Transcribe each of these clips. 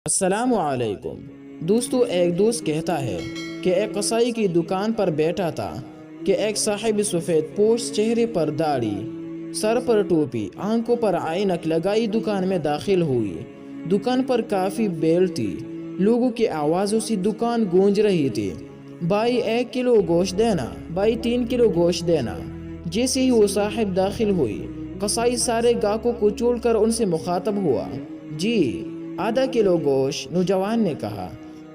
السلام علیکم دوستو، ایک دوست کہتا ہے کہ ایک قصائی کی دکان پر بیٹھا تھا کہ ایک صاحب سفید پوش، چہرے پر داڑھی، سر پر ٹوپی، آنکھوں پر عینک لگائی دکان میں داخل ہوئی۔ دکان پر کافی بھیڑ تھی، لوگوں کی آوازوں سے دکان گونج رہی تھی۔ بھائی 1 کلو گوشت دینا، بھائی 3 کلو گوشت دینا۔ جیسے ہی وہ صاحب داخل ہوئی، قصائی سارے گاہکوں کو چھوڑ کر ان سے مخاطب ہوا۔ جی ½ کلو گوشت، نوجوان نے کہا۔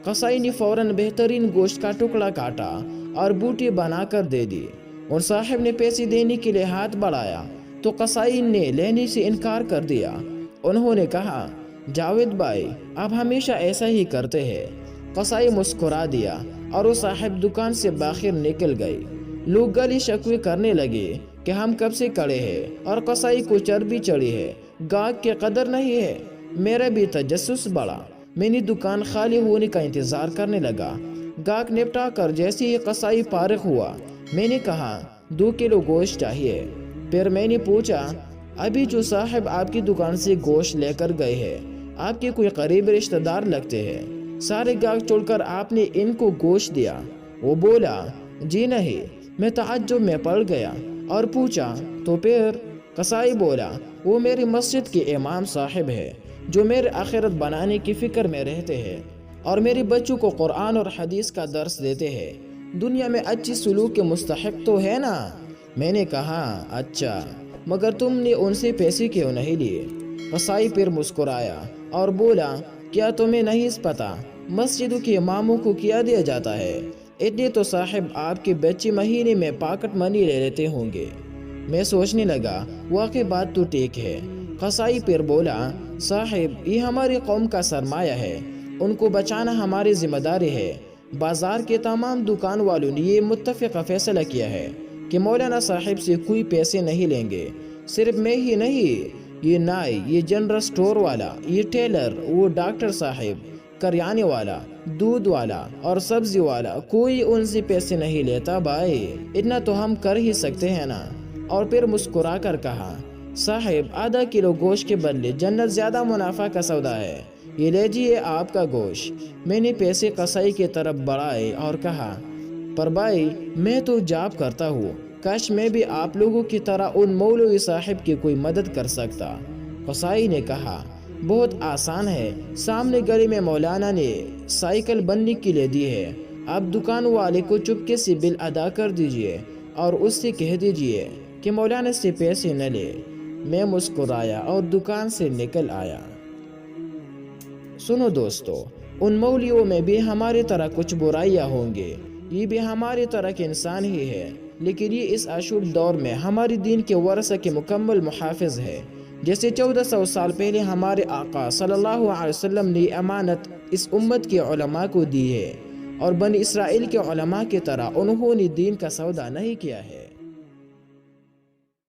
قصائی نے فوراً بہترین گوشت کا ٹکڑا کاٹا اور بوٹی بنا کر دے دی۔ اور صاحب نے پیسے دینے کے لیے ہاتھ بڑھایا تو قصائی نے لینے سے انکار کر دیا۔ انہوں نے کہا، جاوید بھائی آپ ہمیشہ ایسا ہی کرتے ہیں۔ قصائی مسکرا دیا اور وہ صاحب دکان سے باہر نکل گئی۔ لوگ گالی شکوے کرنے لگے کہ ہم کب سے کھڑے ہیں اور قصائی کو چربی چڑھی ہے، گاہک کی قدر نہیں ہے۔ میرا بھی تجسس بڑھا، میں نے دکان خالی ہونے کا انتظار کرنے لگا۔ گاہک نپٹا کر جیسے ہی قصائی فارغ ہوا، میں نے کہا 2 کلو گوشت چاہیے۔ پھر میں نے پوچھا، ابھی جو صاحب آپ کی دکان سے گوشت لے کر گئے ہیں آپ کے کوئی قریب رشتہ دار لگتے ہیں؟ سارے گاہک چھوڑ کر آپ نے ان کو گوشت دیا؟ وہ بولا، جی نہیں۔ میں تعجب میں پڑ گیا اور پوچھا، تو پھر؟ قصائی بولا، وہ میری مسجد کے امام صاحب ہے جو میرے آخرت بنانے کی فکر میں رہتے ہیں اور میرے بچوں کو قرآن اور حدیث کا درس دیتے ہیں۔ دنیا میں اچھی سلوک کے مستحق تو ہے نا؟ میں نے کہا، اچھا، مگر تم نے ان سے پیسے کیوں نہیں لیے؟ قصائی پھر مسکرایا اور بولا، کیا تمہیں نہیں پتا مسجدوں کے اماموں کو کیا دیا جاتا ہے؟ اتنے تو صاحب آپ کے بچے مہینے میں پاکٹ منی لے لیتے ہوں گے۔ میں سوچنے لگا، واقعی بات تو ٹھیک ہے۔ قصائی پھر بولا، صاحب یہ ہماری قوم کا سرمایہ ہے، ان کو بچانا ہماری ذمہ داری ہے۔ بازار کے تمام دکان والوں نے یہ متفقہ فیصلہ کیا ہے کہ مولانا صاحب سے کوئی پیسے نہیں لیں گے۔ صرف میں ہی نہیں، یہ نائی، یہ جنرل سٹور والا، یہ ٹیلر، وہ ڈاکٹر صاحب، کریانے والا، دودھ والا اور سبزی والا، کوئی ان سے پیسے نہیں لیتا۔ بھائی اتنا تو ہم کر ہی سکتے ہیں نا؟ اور پھر مسکرا کر کہا، صاحب ½ کلو گوشت کے بدلے جنت زیادہ منافع کا سودا ہے، یہ لیجیے آپ کا گوشت۔ میں نے پیسے قصائی کی طرف بڑھائے اور کہا، پر بھائی میں تو جاب کرتا ہوں، کاش میں بھی آپ لوگوں کی طرح ان مولوی صاحب کی کوئی مدد کر سکتا۔ قصائی نے کہا، بہت آسان ہے، سامنے گلی میں مولانا نے سائیکل بننے کے لیے دی ہے، آپ دکان والے کو چپکے سے بل ادا کر دیجئے اور اس سے کہہ دیجئے کہ مولانا سے پیسے نہ لے۔ میں مسکرایا اور دکان سے نکل آیا۔ سنو دوستو، ان مولیوں میں بھی ہماری طرح کچھ برائیاں ہوں گے، یہ بھی ہماری طرح کے انسان ہی ہے، لیکن یہ اس اشوب دور میں ہماری دین کے ورثہ کے مکمل محافظ ہے۔ جیسے 1400 سال پہلے ہمارے آقا صلی اللہ علیہ وسلم نے امانت اس امت کے علماء کو دی ہے، اور بنی اسرائیل کے علماء کی طرح انہوں نے دین کا سودا نہیں کیا ہے۔